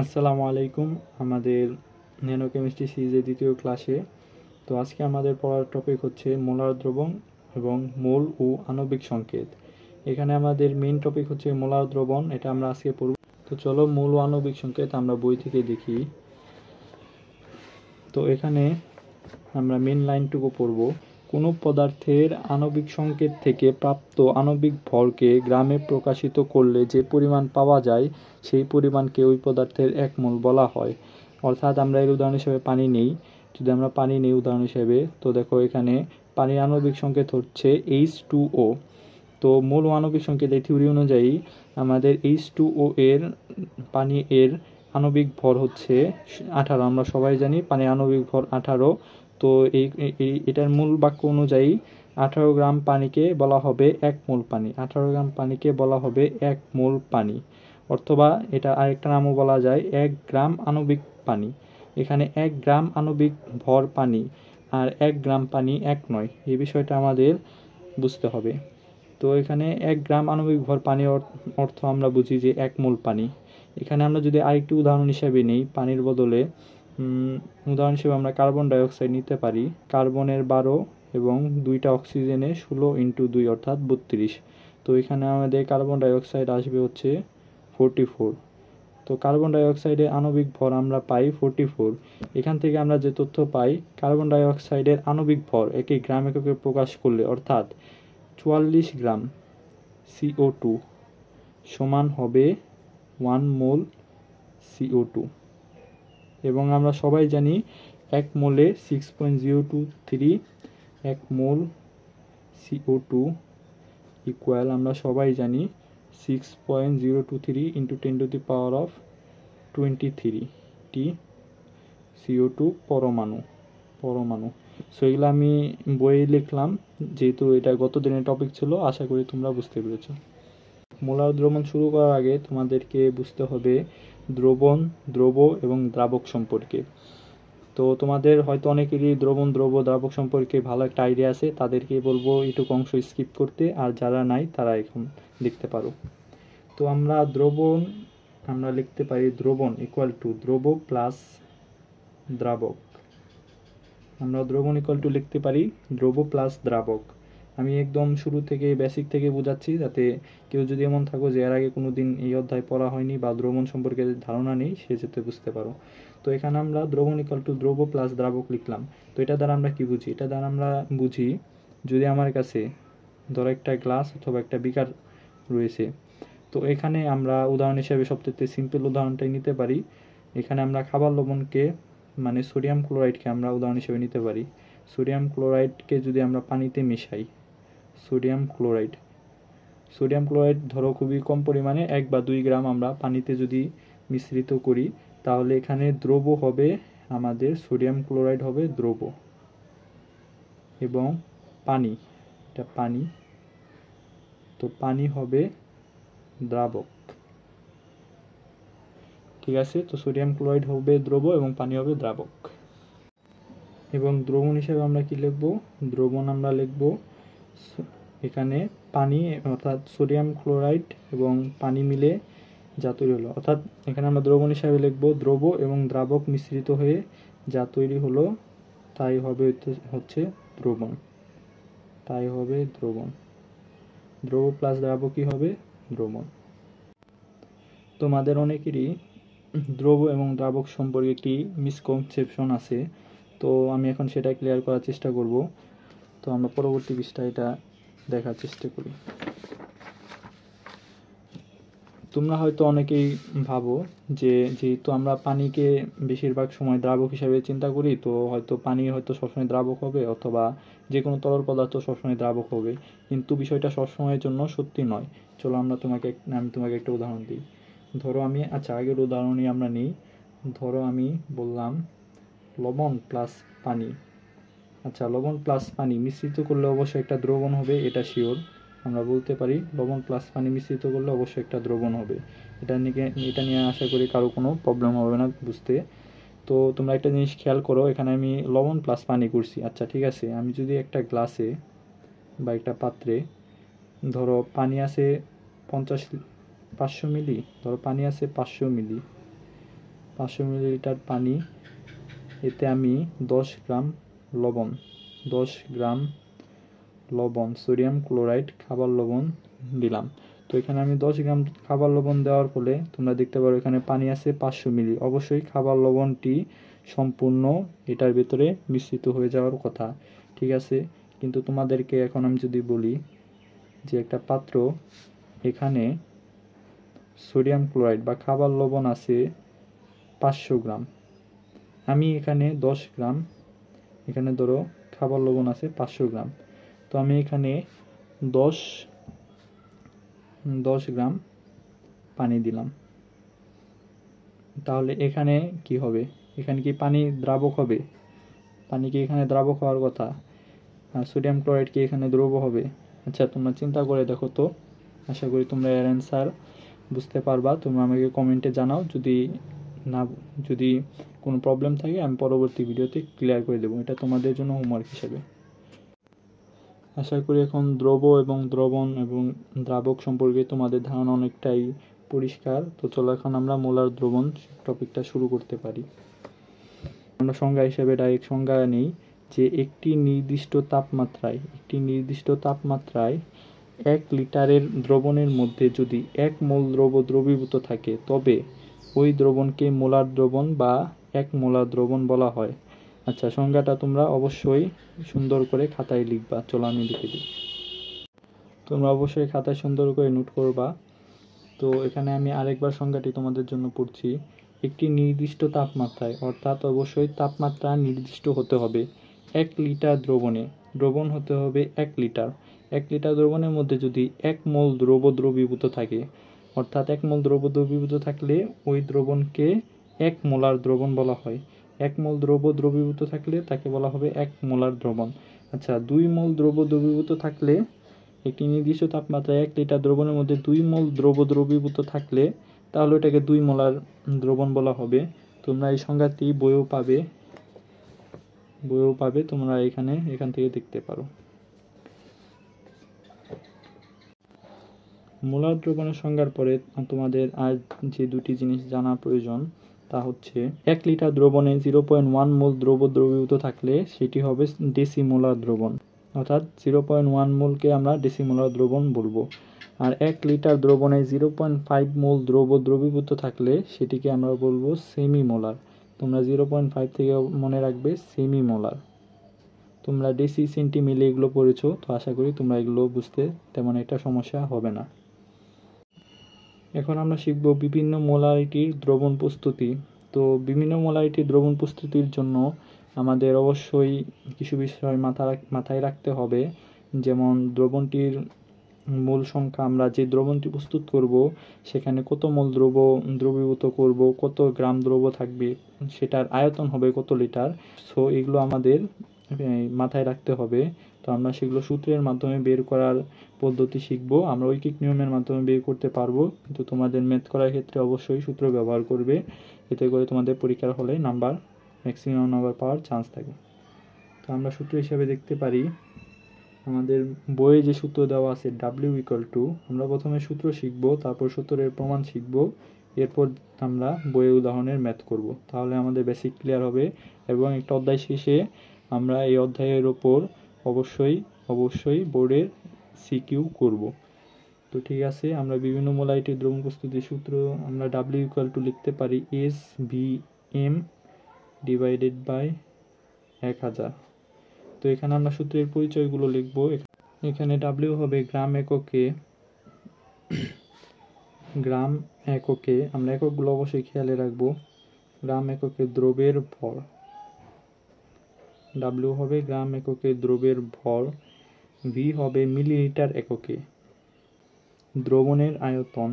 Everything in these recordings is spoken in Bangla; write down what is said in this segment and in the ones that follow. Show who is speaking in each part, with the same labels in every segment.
Speaker 1: আসসালামু আলাইকুম। আমাদের ন্যানো কেমিস্ট্রি সিরিজের দ্বিতীয় ক্লাসে। তো আজকে আমাদের পড়ার টপিক হচ্ছে মোলার দ্রবণ এবং মোল ও আণবিক সংকেত। এখানে আমাদের মেইন টপিক হচ্ছে মোলার দ্রবণ, এটা আমরা আজকে পড়ব। তো চলো মোল ও আণবিক সংকেত আমরা বই থেকে দেখি। তো এখানে আমরা মেইন লাইনটুকু পড়ব। কোনো পদার্থের আণবিক সংকেত থেকে প্রাপ্ত আণবিক ভরকে গ্রামে প্রকাশিত করলে যে পরিমাণ পাওয়া যায় সেই পরিমাণকে ওই পদার্থের এক মোল বলা হয়। অর্থাৎ আমরা এর উদাহরণ হিসেবে পানি নেই। যদি আমরা পানি নেই উদাহরণ হিসেবে, তো দেখো এখানে পানির আণবিক সংকেত হচ্ছে H2O। তো মূল আণবিক সংকেত এই থিওরি অনুযায়ী আমাদের H2O এর পানি এর আণবিক ভর হচ্ছে 18। আমরা সবাই জানি পানির আণবিক ভর 18। তো এটার মূল বাক্য অনুযায়ী 18 গ্রাম পানিকে বলা হবে 1 মোল পানি। 18 গ্রাম পানিকে বলা হবে 1 মোল পানি। অথবা এটা আরেকটা নামও বলা যায় 1 গ্রাম আণবিক পানি। এখানে 1 গ্রাম আণবিক ভর পানি আর 1 গ্রাম পানি এক নয়, এই বিষয়টা আমাদের বুঝতে হবে। তো এখানে 1 গ্রাম আণবিক ভর পানি অর্থ আমরা বুঝি যে 1 মোল পানি। এখানে আমরা যদি আরেকটি উদাহরণ হিসেবে নিই, পানির বদলে উদাহরণ হিসেবে আমরা কার্বন ডাই অক্সাইড নিতে পারি। কার্বনের 12 এবং 2টা অক্সিজেনে 16 × 2 অর্থাৎ 32। তো এখানে আমাদের কার্বন ডাই অক্সাইড আসবে হচ্ছে 44। তো কার্বন ডাই অক্সাইডের আণবিক ভর আমরা পাই 44। এখান থেকে আমরা যে তথ্য পাই, কার্বন ডাই অক্সাইডের আণবিক ভর একে গ্রাম এককে প্রকাশ করলে অর্থাৎ 44 গ্রাম CO2 সমান হবে 1 মোল CO2। এবং আমরা সবাই জানি 1 মোলে 6.023 1 মোল CO2 ইকুয়াল আমরা সবাই জানি 6.023 × 10⁻23 টি CO2 পরমাণু। সো এগুলো আমি বইয়ে লিখলাম, যেহেতু এটা গত দিনের টপিক ছিল। আশা করি তোমরা বুঝতে পেরেছো। মোলার দ্রবণ শুরু করার আগে তোমাদেরকে বুঝতে হবে দ্রবণ, দ্রব এবং দ্রাবক সম্পর্কে। তো তোমাদের হয়তো অনেকেরই দ্রবণ, দ্রব, দ্রাবক সম্পর্কে ভালো একটা আইডিয়া আছে, তাদেরকে বলবো এইটুকু অংশ স্কিপ করতে, আর যারা নাই তারা এখন দেখতে পারো। তো আমরা দ্রবণ আমরা লিখতে পারি দ্রবণ ইকুয়াল টু দ্রব প্লাস দ্রাবক। আমরা দ্রবণ ইকুয়াল টু লিখতে পারি দ্রব প্লাস দ্রাবক। আমি একদম শুরু থেকে বেসিক থেকে বোঝাচ্ছি, যাতে কেউ যদি এমন থাকো যে এর আগে কোনো দিন এই অধ্যায় পড়া হয়নি বা দ্রবণ সম্পর্কে ধারণা নেই, সে যাতে বুঝতে পারো। তো এখানে আমরা দ্রবণ ইকুয়াল টু দ্রব প্লাস দ্রাবক লিখলাম। তো এটা দ্বারা আমরা কি বুঝি? এটা দ্বারা আমরা বুঝি, যদি আমার কাছে ধরো একটা গ্লাস অথবা একটা বিকার রয়েছে, তো এখানে আমরা উদাহরণ হিসেবে সবচেয়ে সিম্পল উদাহরণটাই নিতে পারি। এখানে আমরা খাবার লবণকে মানে সোডিয়াম ক্লোরাইডকে আমরা উদাহরণ হিসেবে নিতে পারি। সোডিয়াম ক্লোরাইডকে যদি আমরা পানিতে মেশাই, সোডিয়াম ক্লোরাইড ধরো খুবই কম পরিমাণে 1 বা 2 গ্রাম আমরা পানিতে যদি মিশ্রিত করি, তাহলে এখানে দ্রব হবে আমাদের সোডিয়াম ক্লোরাইড হবে দ্রব, এবং পানি, এটা পানি, তো পানি হবে দ্রাবক। ঠিক আছে, তো সোডিয়াম ক্লোরাইড হবে দ্রব এবং পানি হবে দ্রাবক। এবং দ্রবণ হিসেবে আমরা কি লিখব? দ্রবণ আমরা লিখব এখানে পানি অর্থাৎ সোডিয়াম ক্লোরাইড এবং পানি মিলে যা তৈরি হলো, অর্থাৎ এখানে আমরা দ্রবণ হিসাবে লিখব দ্রব এবং দ্রাবক মিশ্রিত হয়ে যা তৈরি হলো তাই হবে হচ্ছে দ্রবণ। দ্রব প্লাস দ্রাবক কি হবে? দ্রবণ। তোমাদের অনেকেরই দ্রব এবং দ্রাবক সম্পর্কে একটি মিসকনসেপশন আছে, তো আমি এখন সেটা ক্লিয়ার করার চেষ্টা করব। তো আমরা পরবর্তী পৃষ্ঠায় এটা দেখার চেষ্টা করি। তোমরা হয়তো অনেকেই ভাবো যে যেহেতু আমরা পানিকে বেশিরভাগ সময় দ্রাবক হিসাবে চিন্তা করি, তো হয়তো পানি হয়তো সবসময় দ্রাবক হবে, অথবা যে কোনো তরল পদার্থ সবসময় দ্রাবক হবে। কিন্তু বিষয়টা সবসময়ের জন্য সত্যি নয়। চলো আমি তোমাকে একটা উদাহরণ দিই। ধরো আমি আগের উদাহরণই আমরা নিই। ধরো আমি বললাম লবণ প্লাস পানি। লবণ প্লাস পানি মিশ্রিত করলে অবশ্যই একটা দ্রবণ হবে, এটা শিওর। আমরা বলতে পারি লবণ প্লাস পানি মিশ্রিত করলে অবশ্যই একটা দ্রবণ হবে। এটা নিয়ে আশা করি কারো কোনো প্রবলেম হবে না বুঝতে। তো তোমরা একটা জিনিস খেয়াল করো, এখানে আমি লবণ প্লাস পানি করছি। ঠিক আছে, আমি যদি একটা গ্লাসে বা একটা পাত্রে ধরো পানি আছে 500 মিলি, ধরো পানি আছে 500 মিলি, 500 মিলিলিটার পানি, এতে আমি 10 গ্রাম লবণ 10 গ্রাম লবণ সোডিয়াম ক্লোরাইড খাবার লবণ দিলাম। তো এখানে আমি 10 গ্রাম খাবার লবণ দেওয়ার ফলে তোমরা দেখতে পারো এখানে পানি আছে 500 মিলি। অবশ্যই খাবার লবণটি সম্পূর্ণ এটার ভিতরে মিশ্রিত হয়ে যাওয়ার কথা, ঠিক আছে। কিন্তু তোমাদেরকে এখন আমি যদি বলি যে একটা পাত্র, এখানে সোডিয়াম ক্লোরাইড বা খাবার লবণ আছে 500 গ্রাম, আমি এখানে 10 গ্রাম, এখানে ধরো খাবার লবণ আছে 500 গ্রাম, তো আমি এখানে 10 গ্রাম পানি দিলাম। তাহলে এখানে কি হবে? এখানে কি পানি দ্রাবক হবে? পানি কি এখানে দ্রাবক হওয়ার কথা? আর সোডিয়াম ক্লোরাইড কি এখানে দ্রব হবে? আচ্ছা, তোমরা চিন্তা করে দেখো তো। আশা করি তোমরা এর অ্যান্সার বুঝতে পারবা। তোমরা আমাকে কমেন্টে জানাও, যদি কোনো প্রবলেম থাকে আমি পরবর্তী ভিডিওতে ক্লিয়ার করে দেবো। এটা তোমাদের জন্য হোমওয়ার্ক হিসেবে। আশা করি এখন দ্রব এবং দ্রবণ এবং দ্রাবক সম্পর্কে তোমাদের ধারণা অনেকটাই পরিষ্কার। তো চলো এখন আমরা মোলার দ্রবণ টপিকটা শুরু করতে পারি। আমরা সংজ্ঞা হিসেবে ডাইরেক্ট সংজ্ঞা নিই যে একটি নির্দিষ্ট তাপমাত্রায় 1 লিটারের দ্রবণের মধ্যে যদি 1 মোল দ্রবীভূত থাকে তবে ওই দ্রবণকে মোলার দ্রবণ বা 1 মোলার দ্রবণ বলা হয়। আচ্ছা, সংজ্ঞাটা তোমরা অবশ্যই সুন্দর করে খাতায় লিখবা। চলো আমি লিখে দিই, তোমরা অবশ্যই খাতায় সুন্দর করে নোট করবা। তো এখানে আমি আরেকবার সংজ্ঞাটি তোমাদের জন্য পড়ছি। একটি নির্দিষ্ট তাপমাত্রায়, অর্থাৎ অবশ্যই তাপমাত্রা নির্দিষ্ট হতে হবে, 1 লিটার দ্রবণ হতে হবে 1 লিটার। 1 লিটার দ্রবণের মধ্যে যদি 1 মোল দ্রবীভূত থাকে, অর্থাৎ 1 মোল দ্রবীভূত থাকলে ওই দ্রবণকে 1 মোলার দ্রবণ বলা হয়। 1 মোল দ্রবীভূত থাকলে তাকে বলা হবে 1 মোলার দ্রবণ। আচ্ছা, 2 মোল দ্রবীভূত থাকলে, একটি নির্দিষ্ট তাপমাত্রায় 1 লিটার দ্রবণের মধ্যে 2 মোল দ্রবীভূত থাকলে তাহলে এটাকে 2 মোলার দ্রবণ বলা হবে। তোমরা এই সংজ্ঞাটি বইও পাবে, তোমরা এখান থেকে দেখতে পারো। মোলার দ্রবণের সংজ্ঞার পরে তোমাদের আর যে দুটি জিনিস জানা প্রয়োজন তা হচ্ছে 1 লিটার দ্রবণে 0.1 মোল দ্রবীভূত থাকলে সেটি হবে ডেসিমোলার দ্রবণ, অর্থাৎ 0.1 মোলকে আমরা ডেসিমোলার দ্রবণ বলবো। আর 1 লিটার দ্রবণে 0.5 মোল দ্রবীভূত থাকলে সেটিকে আমরা বলবো সেমিমোলার। তোমরা 0.5 থেকে মনে রাখবে সেমিমোলার। তোমরা ডেসি সেন্টিমিলি এগুলো পড়েছো, তো আশা করি তোমরা এগুলো বুঝতে তেমন একটা সমস্যা হবে না। এখন আমরা শিখব বিভিন্ন মোলারিটির দ্রবণ প্রস্তুতি। তো বিভিন্ন মোলারিটির দ্রবণ প্রস্তুতির জন্য আমাদের অবশ্যই কিছু বিষয় মাথায় রাখতে হবে। যেমন দ্রবণটির মোল সংখ্যা, আমরা যে দ্রবণটি প্রস্তুত করব সেখানে কত মোল দ্রবীভূত করব, কত গ্রাম দ্রব থাকবে, সেটার আয়তন হবে কত লিটার। সো এগুলো আমাদের মাথায় রাখতে হবে। তো আমরা সেগুলো সূত্রের মাধ্যমে বের করার পদ্ধতি শিখব। আমরা ঐকিক নিয়মের মাধ্যমে বের করতে পারবো, কিন্তু তোমাদের ম্যাথ করার ক্ষেত্রে অবশ্যই সূত্র ব্যবহার করবে। এতে করে তোমাদের পরীক্ষার হলে ম্যাক্সিমাম নাম্বার পাওয়ার চান্স থাকে। তো আমরা সূত্র হিসাবে দেখতে পারি, আমাদের বইয়ে যে সূত্র দেওয়া আছে W=, আমরা প্রথমে সূত্র শিখব, তারপর সূত্রের প্রমাণ শিখব, এরপর আমরা বইয়ের উদাহরণের ম্যাথ করব। তাহলে আমাদের বেসিক ক্লিয়ার হবে এবং একটা অধ্যায় শেষে আমরা এই অধ্যায়ের ওপর অবশ্যই বোর্ডের সিকিউ করব। তো ঠিক আছে, আমরা বিভিন্ন মোলারিটির দ্রবণ প্রস্তুতির সূত্র আমরা W= লিখতে পারি SVM/1000। তো এখানে আমরা সূত্রের পরিচয়গুলো লিখব। এখানে W হবে গ্রাম এককে, আমরা এককগুলো অবশ্যই খেয়ালে রাখবো। গ্রাম এককে দ্রবের ভর, W হবে গ্রাম এককে দ্রবের ভর। V হবে মিলিলিটার এককে দ্রবণের আয়তন,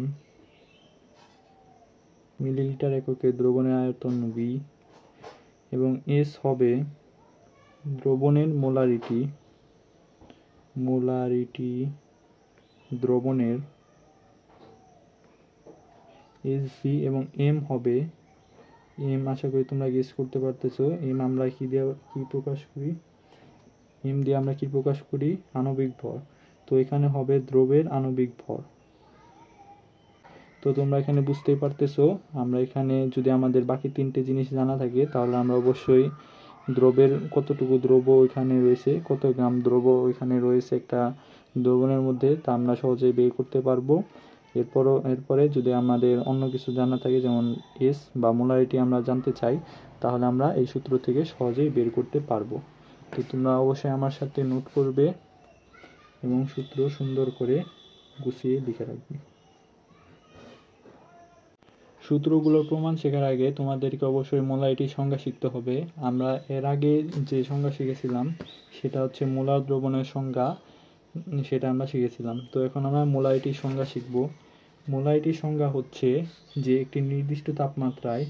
Speaker 1: মিলিলিটার এককে দ্রবণের আয়তন V। এবং S হবে দ্রবণের মোলারিটি দ্রবণের SV। এবং M হবে, আশা করি তোমরা গেস করতে পারতেছো, আমরা কি প্রকাশ করি, দিয়ে আমরা কি প্রকাশ করি, আণবিক ভর। তো এখানে হবে দ্রবের আণবিক ভর। তো তোমরা এখানে বুঝতেই পারতেছো, আমরা এখানে যদি আমাদের বাকি তিনটে জিনিস জানা থাকে তাহলে আমরা অবশ্যই দ্রবের কতটুকু দ্রব্য ওইখানে রয়েছে, কত গ্রাম দ্রব্য ওইখানে রয়েছে একটা দ্রবণের মধ্যে, তা আমরা সহজেই বের করতে পারবো। এরপরে যদি আমাদের অন্য কিছু জানা থাকে, যেমন এস বা মোলারিটি আমরা জানতে চাই, তাহলে আমরা এই সূত্র থেকে সহজেই বের করতে পারবো। তো তোমরা অবশ্যই আমার সাথে নোট করবে এবং সূত্র সুন্দর করে গুছিয়ে লিখে রাখবে। সূত্রগুলোর প্রমাণ শেখার আগে তোমাদেরকে অবশ্যই মোলারিটির সংজ্ঞা শিখতে হবে। আমরা এর আগে যে সংজ্ঞা শিখেছিলাম সেটা হচ্ছে মোলার দ্রবণের সংজ্ঞা, সেটা আমরা শিখেছিলাম। তো এখন আমরা মোলারিটির সংজ্ঞা শিখব। মোলারিটির সংজ্ঞা হচ্ছে যে একটি নির্দিষ্ট তাপমাত্রায়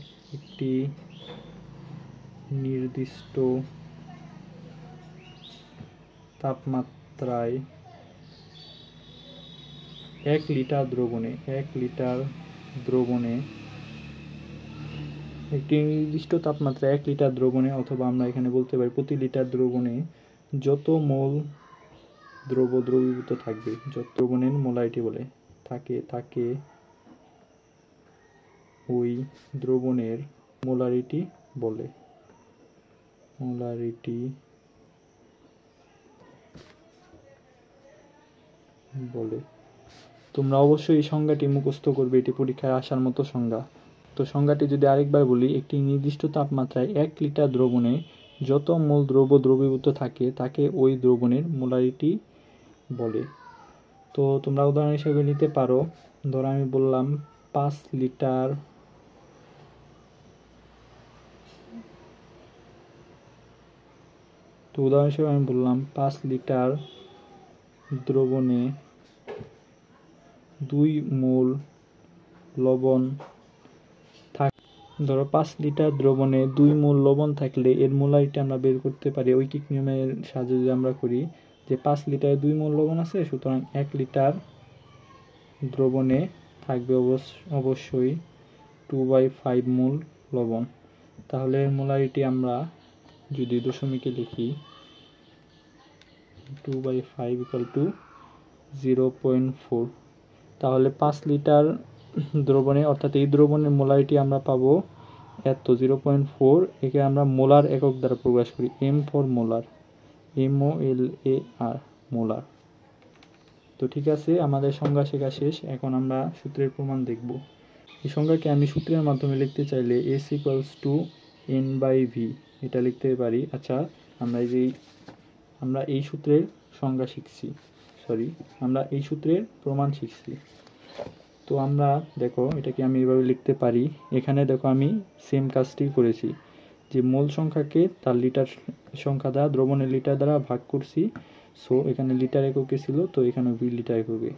Speaker 1: এক লিটার দ্রবণে একটি নির্দিষ্ট তাপমাত্রায় 1 লিটার দ্রবণে, অথবা আমরা এখানে বলতে পারি প্রতি লিটার দ্রবণে যত মোল দ্রব্য দ্রবীভূত থাকবে, যত দ্রবণের মোলারিটি বলে থাকে ওই দ্রবণের মোলারিটি বলে। তোমরা অবশ্যই এই সংজ্ঞাটি মুখস্থ করবে, এটি পরীক্ষায় আসার মতো সংজ্ঞা। তো সংজ্ঞাটি যদি আরেকবার বলি, একটি নির্দিষ্ট তাপমাত্রায় 1 লিটার দ্রবণে যত মোল দ্রব্য দ্রবীভূত থাকে তাকে ওই দ্রবণের মোলারিটি বলে। তো তোমরা উদাহরণ হিসেবে নিতে পারো, ধরো আমি বললাম 5 লিটার দ্রবণে 2 মোল লবণ ধরো 5 লিটার দ্রবণে 2 মোল লবণ থাকলে এর মোলারিটি আমরা বের করতে পারি ঐকিক নিয়মের সাহায্যে। যদি আমরা করি যে 5 লিটারে 2 মোল লবণ আছে, সুতরাং 1 লিটার দ্রবণে থাকবে অবশ্যই 2/5 মোল লবণ। তাহলে এর মোলারিটি আমরা যদি দশমিকে লিখি 2/5 = 0.4, তাহলে 5 লিটার দ্রবণে, অর্থাৎ এই দ্রবণের মোলারিটি আমরা পাবো এত 0.4। একে আমরা মোলার একক দ্বারা প্রকাশ করি, M for molar, MOLAR molar. তো ঠিক আছে, আমাদের সংজ্ঞা শেখা শেষ। এখন আমরা সূত্রের প্রমাণ দেখব। এই সংজ্ঞাকে আমি সূত্রের মাধ্যমে লিখতে চাইলে S = N/V এটা লিখতে পারি। আচ্ছা, আমরা এই সূত্রের সংজ্ঞা শিখছি, আমরা এই সূত্রের প্রমাণ শিখছি। তো আমরা দেখো এটাকে আমি এভাবে লিখতে পারি। এখানে দেখো আমি সেম কাজটি করেছি, যে মোল সংখ্যাকে তার লিটার সংখ্যা দ্বারা, দ্রবণের লিটার দ্বারা ভাগ করছি। সো এখানে লিটার এককে ছিল, তো এখানে ভি লিটার এককে।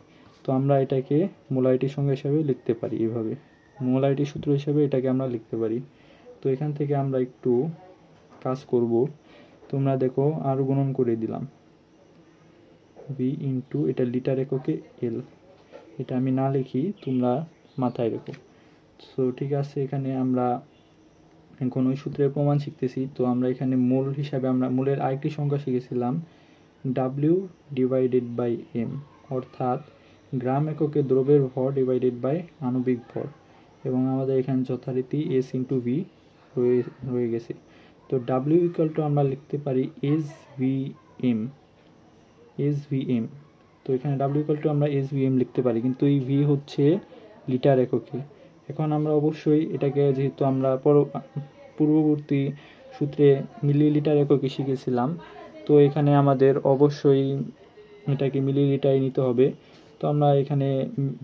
Speaker 1: তো আমরা এটাকে মোলারিটির সংখ্যা হিসাবে লিখতে পারি, এভাবে মোলারিটির সূত্র হিসাবে এটাকে আমরা লিখতে পারি। তো এখান থেকে আমরা একটু কাজ করব। তোমরা দেখো আর গুণন করে দিলাম, ভি ইন্টু এটা লিটার এককে এল, এটা আমি না লিখি, তোমরা মাথায় রেখো। সো ঠিক আছে, এখানে আমরা এখন ওই সূত্রের প্রমাণ শিখতেছি। তো আমরা এখানে মোল হিসাবে আমরা মোলের আরেকটি সংখ্যা শিখেছিলাম, W/M, অর্থাৎ গ্রাম এককে দ্রব্যের ভর ডিভাইডেড বাই আণবিক ভর, এবং আমাদের এখানে যথারীতি S/V রয়ে গেছে। তো W = আমরা লিখতে পারি SVM। তো এখানে W = আমরা SVM লিখতে পারি, কিন্তু এই V হচ্ছে লিটার এককে। এখন আমরা অবশ্যই এটাকে, যেহেতু আমরা পূর্ববর্তী সূত্রে মিলিলিটার এককে শিখেছিলাম, তো এখানে আমাদের অবশ্যই এটাকে মিলিলিটারে নিতে হবে। তো আমরা এখানে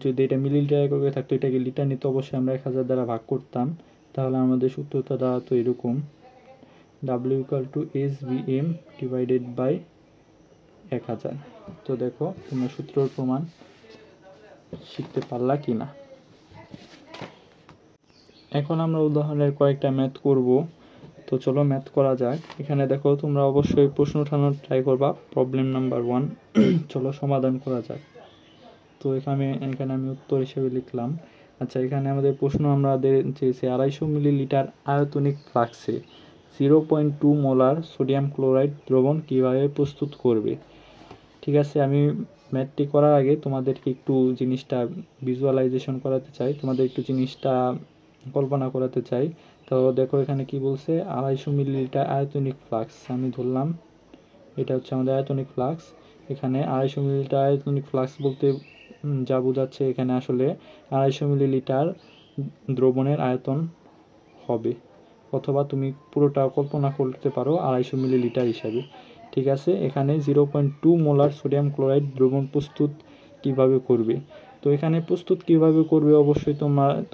Speaker 1: যদি এটা মিলিলিটার এককে থাকতো, এটাকে লিটার নিতে অবশ্যই আমরা 1000 দ্বারা ভাগ করতাম। তাহলে আমাদের সূত্রটা দাঁড়াতো এরকম, W = SVM ডিভাইডেড বাই 1000। তো দেখো তোমরা সূত্রের প্রমাণ শিখতে পারলা কিনা। এখন আমরা উদাহরণের কয়েকটা ম্যাথ করব। তো চলো ম্যাথ করা যাক। এখানে দেখো তোমরা অবশ্যই প্রশ্ন উঠানোর ট্রাই করবা। প্রবলেম নাম্বার 1, চলো সমাধান করা যাক। তো এখানে আমি উত্তর হিসেবে লিখলাম। আচ্ছা, এখানে আমাদের প্রশ্ন আমাদের চেয়েছে 250 মিলিলিটার আয়তনিক ফ্লাক্সে 0.2 মোলার সোডিয়াম ক্লোরাইড দ্রবণ কিভাবে প্রস্তুত করবে। ঠিক আছে, আমি ম্যাথটি করার আগে তোমাদেরকে একটু জিনিসটা ভিজুয়ালাইজেশন করাতে চাই, তোমাদের একটু জিনিসটা কল্পনা করাতে চাই। তো দেখো এখানে কি বলছে, 250 মিলিলিটার আয়তনিক ফ্লাক্স। আমি ধরলাম এটা হচ্ছে আমাদের আয়তনিক ফ্লাক্স। এখানে 250 মিলিলিটার আয়তনিক ফ্লাক্স বলতে যা বোঝাচ্ছে, এখানে আসলে 250 মিলিলিটার দ্রবণের আয়তন হবে, অথবা তুমি পুরোটা কল্পনা করতে পারো 250 মিলিলিটার হিসাবে। ঠিক আছে, এখানে 0.2 মোলার সোডিয়াম ক্লোরাইড দ্রবণ প্রস্তুত কিভাবে করবে। তো এখানে প্রস্তুত কিভাবে করবে, অবশ্যই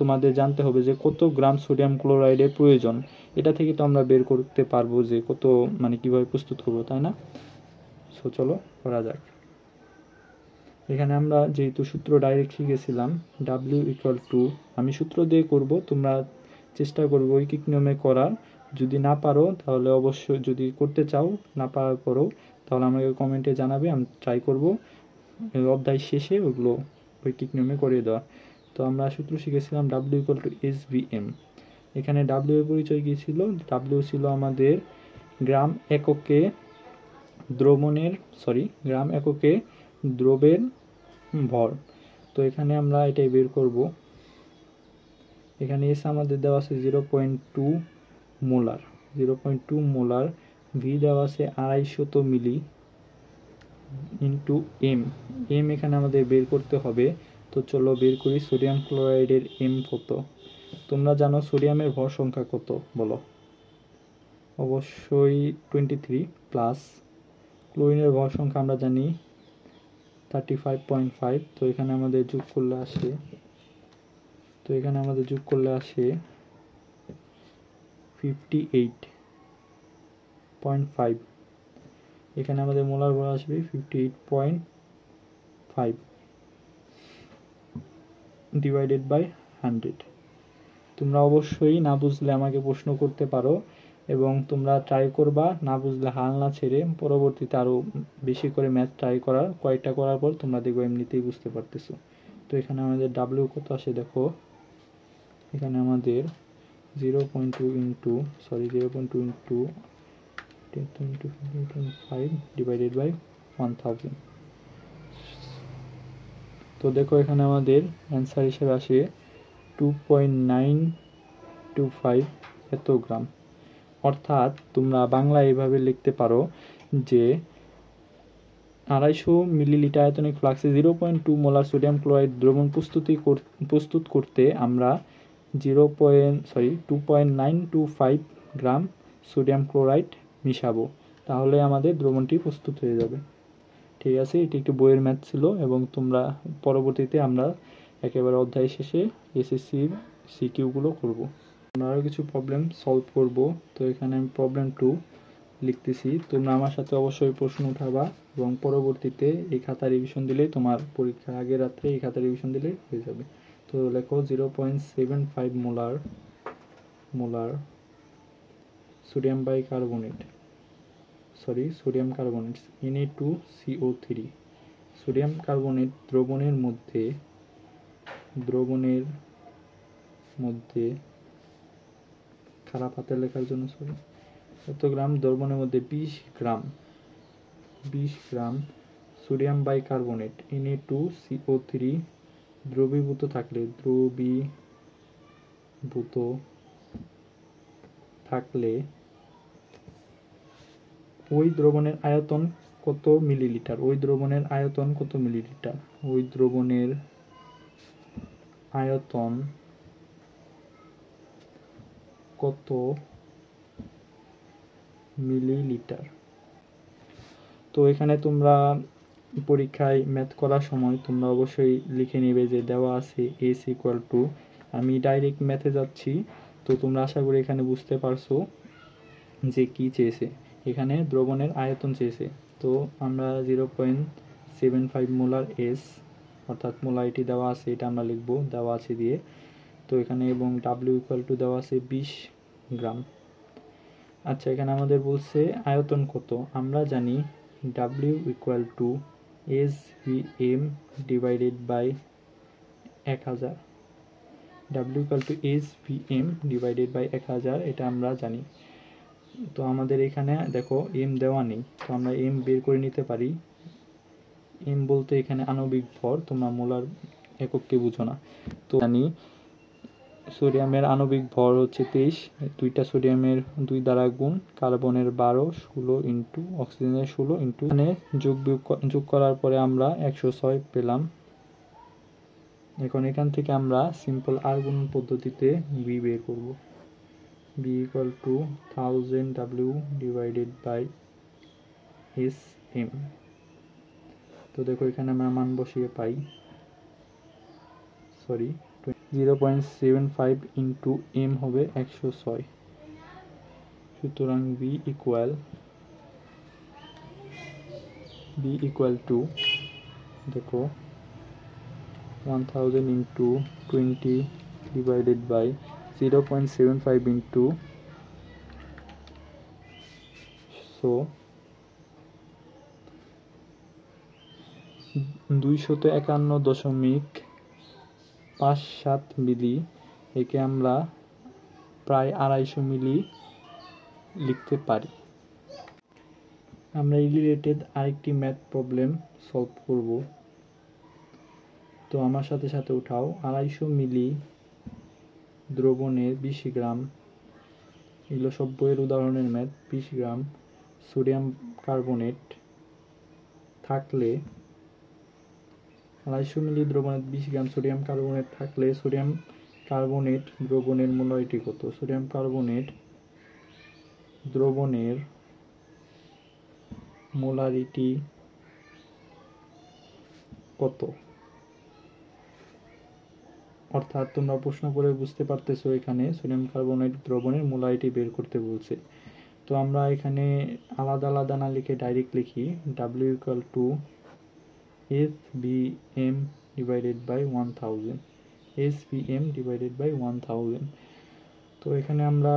Speaker 1: তোমাদের জানতে হবে যে কত গ্রাম সোডিয়াম ক্লোরাইডের প্রয়োজন। এটা থেকে তো আমরা বের করতে পারবো যে কত, মানে কিভাবে প্রস্তুত করবো, তাই না? সো চলো করা যাক। এখানে আমরা যেহেতু সূত্র ডাইরেক্ট শিখেছিলাম, W ইকুয়াল টু, আমি সূত্র দিয়ে করব, তোমরা চেষ্টা করবে ঐকিক নিয়মে করার। যদি না পারো তাহলে অবশ্যই, যদি করতে চাও না পারার পরও, তাহলে আমাকে কমেন্টে জানাবে, আমি ট্রাই করব অধ্যায় শেষে ওগুলো ঐকিক নিয়মে করে দেওয়া। তো আমরা সূত্র শিখেছিলাম W ইকুয়াল টু SVM। এখানে W এর পরিচয় কী ছিল? W ছিল আমাদের গ্রাম এককে দ্রবের ভর। তো এখানে আমরা এটাই বের করব। এখানে এস আমাদের দেওয়া আছে 0.2 মোলার, 0.2 মোলার। ভি দেওয়া আছে 250 মিলি ইন্টু এম। এম এখানে আমাদের বের করতে হবে। তো চলো বের করি। সোডিয়াম ক্লোরাইডের এম কত? তোমরা জানো সোডিয়ামের ভর সংখ্যা কত, বলো? অবশ্যই 23 প্লাস। ক্লোরিনের ভর সংখ্যা আমরা জানি 35.5। তো এখানে আমাদের যোগ করলে আসে 58.5। এখানে আমাদের মোলার ভর আসবে 58.5 ডিভাইডেড বাই 100। তোমরা অবশ্যই না বুঝলে আমাকে প্রশ্ন করতে পারো, এবং তোমরা ট্রাই করবা, না বুঝলে হাল না ছেড়ে পরবর্তীতে আরও বেশি করে ম্যাথ ট্রাই করার। কয়েকটা করার পর তোমরা দেখবে এমনিতেই বুঝতে পারতেছো। তো এখানে আমাদের ডাব্লিউ কত আসে দেখো। এখানে আমাদের 0.2 ইন্টু 5 ডিভাইডেড বাই 1000। তো দেখো এখানে আমাদের অ্যান্সার হিসেবে আসে 2.925 এত গ্রাম। অর্থাৎ তোমরা বাংলা এভাবে লিখতে পারো যে 250 মিলিলিটার আয়তনিক ফ্লাক্সে 0.2 মোলার সোডিয়াম ক্লোরাইড দ্রবণ প্রস্তুত করতে আমরা 2.925 গ্রাম সোডিয়াম ক্লোরাইড মিশাবো, তাহলে আমাদের দ্রবণটি প্রস্তুত হয়ে যাবে। ঠিক আছে, এটি একটি বইয়ের ম্যাথ ছিল, এবং তোমরা পরবর্তীতে আমরা একেবারে অধ্যায় শেষে এসএসসির সিকিউগুলো করব। আমরা আরও কিছু প্রবলেম সলভ করব। তো এখানে আমি প্রবলেম 2 লিখতেছি। তোমরা আমার সাথে অবশ্যই প্রশ্ন উঠাবা, এবং পরবর্তীতে এই খাতা রিভিশন দিলেই, তোমার পরীক্ষার আগের রাত্রে এই খাতা রিভিশন দিলেই হয়ে যাবে। তো লেখো 0.75 molar sodium carbonate Na2CO3। Sodium carbonate দ্রবণের মধ্যে খারাপ হাতে লেখার জন্য সরি। কত গ্রাম? দ্রবণের মধ্যে 20 গ্রাম সোডিয়াম বাইকার্বনেট Na2CO3 দ্রবীভূত থাকলে ওই দ্রবণের আয়তন কত মিলিলিটার? ওই দ্রবণের আয়তন কত মিলিলিটার? তো এখানে তোমরা পরীক্ষায় ম্যাথ করার সময় তোমরা অবশ্যই লিখে নেবে যে দেওয়া আছে এস ইকুয়াল টু, আমি ডাইরেক্ট ম্যাথে যাচ্ছি। তো তোমরা আশা করি এখানে বুঝতে পারছো যে কি চেয়েছে। এখানে দ্রবণের আয়তন চেয়েছে। তো আমরা 0.75 মোলার এস, অর্থাৎ মোলারিটি দেওয়া আছে, এটা আমরা লিখবো দেওয়া আছে দিয়ে। তো এখানে এবং ডাব্লিউ ইকুয়াল টু দেওয়া আছে 20 গ্রাম। আচ্ছা, এখানে আমাদের বলছে আয়তন কত। আমরা জানি W equal to SVM divided by 1000। W equal to SVM divided by 1000, এটা আমরা জানি। তো আমাদের এখানে দেখো এম দেওয়া নেই, তো আমরা এম বের করে নিতে পারি। এম বলতে এখানে আণবিক ভর, তোমরা মোলার একককে বুঝো না। তো জানি সোডিয়ামের আণবিক ভর হচ্ছে 23, দুইটা সোডিয়ামের 2 দ্বারা গুণ, কার্বনের 12, 16 ইন্টু অক্সিজেনের 16 ইন্টু এখানে যোগ করার পরে আমরা 106 পেলাম। এখন এখান থেকে আমরা সিম্পল আর গুণন পদ্ধতিতে বি বের করব। B equal to 1000 W divided by S M. তো দেখো এখানে আমরা মান বসিয়ে পাই 0.75 ইন্টু এম হবে 106। সুতরাং বি ইকুয়াল টু দেখো 1000 ইন্টু 20 ডিভাইডেড বাই 0.75 ইন্টু 251.57 মিলি, একে আমরা প্রায় 250 মিলি লিখতে পারি। আমরা এই রিলেটেড আরেকটি ম্যাথ প্রবলেম সলভ করব। তো আমার সাথে সাথে উঠাও। 250 মিলি দ্রবণের 20 গ্রাম, এগুলো সব বইয়ের উদাহরণের ম্যাথ। 20 গ্রাম সোডিয়াম কার্বনেট থাকলে, 250 মিলি দ্রবণের 20 গ্রাম সোডিয়াম কার্বনেট থাকলে সোডিয়াম কার্বনেট দ্রবণের মোলারিটি কত? সোডিয়াম কার্বনেট দ্রবণের মোলারিটি কত? অর্থাৎ তোমরা প্রশ্ন করে বুঝতে পারতেছো এখানে সোডিয়াম কার্বনেট দ্রবণের মোলারিটি বের করতে বলছে। তো আমরা এখানে আলাদা আলাদা না লিখে ডাইরেক্ট লিখি W equal to SVM divided by 1000, SVM divided by 1000। তো এখানে আমরা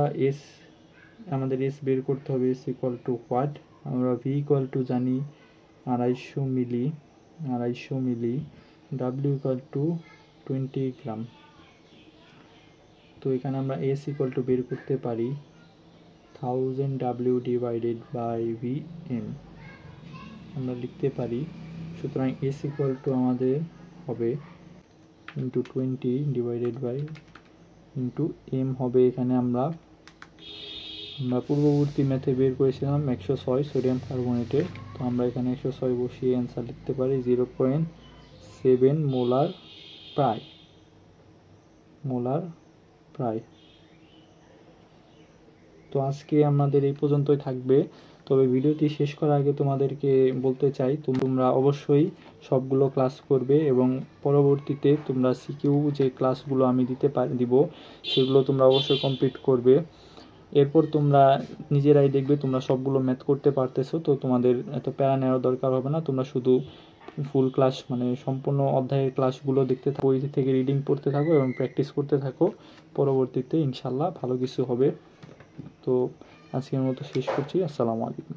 Speaker 1: আমাদের S বের করতে হবে। S equal to what? আমরা V ইকুয়াল টু জানি 250 মিলি, W ইকুয়াল টু 20 গ্রাম। তো এখানে আমরা S ইকুয়াল টু বের করতে পারি 1000 W ডিভাইডেড বাই VM, আমরা লিখতে পারি। সুতরাং S ইকুয়াল টু আমাদের হবে into 20 divided by into M হবে, এখানে আমরা পূর্ববর্তী ম্যাথে বের করেছিলাম 106 সোডিয়াম কার্বনেটের। তো আমরা এখানে 106 বসিয়ে অ্যান্সার লিখতে পারি 0.7 মোলার প্রায়। তো আজকে আমাদের এই পর্যন্তই থাকবে। তবে ভিডিওটি শেষ করার আগে তোমাদেরকে বলতে চাই, তোমরা অবশ্যই সবগুলো ক্লাস করবে এবং পরবর্তীতে তোমরা সিকিউ যে ক্লাসগুলো আমি দিব সেগুলো তোমরা অবশ্যই কমপ্লিট করবে। এরপর তোমরা নিজেরাই দেখবে তোমরা সবগুলো ম্যাথ করতে পারতেছো। তো তোমাদের এত প্যারা নেওয়ার দরকার হবে না। তোমরা শুধু ফুল ক্লাস মানে সম্পূর্ণ অধ্যায়ের ক্লাসগুলো দেখতে থাকো, বই থেকে রিডিং পড়তে থাকো এবং প্র্যাকটিস করতে থাকো। পরবর্তীতে ইনশাল্লাহ ভালো কিছু হবে। তো আজকের মতো শেষ করছি। আসসালামু আলাইকুম।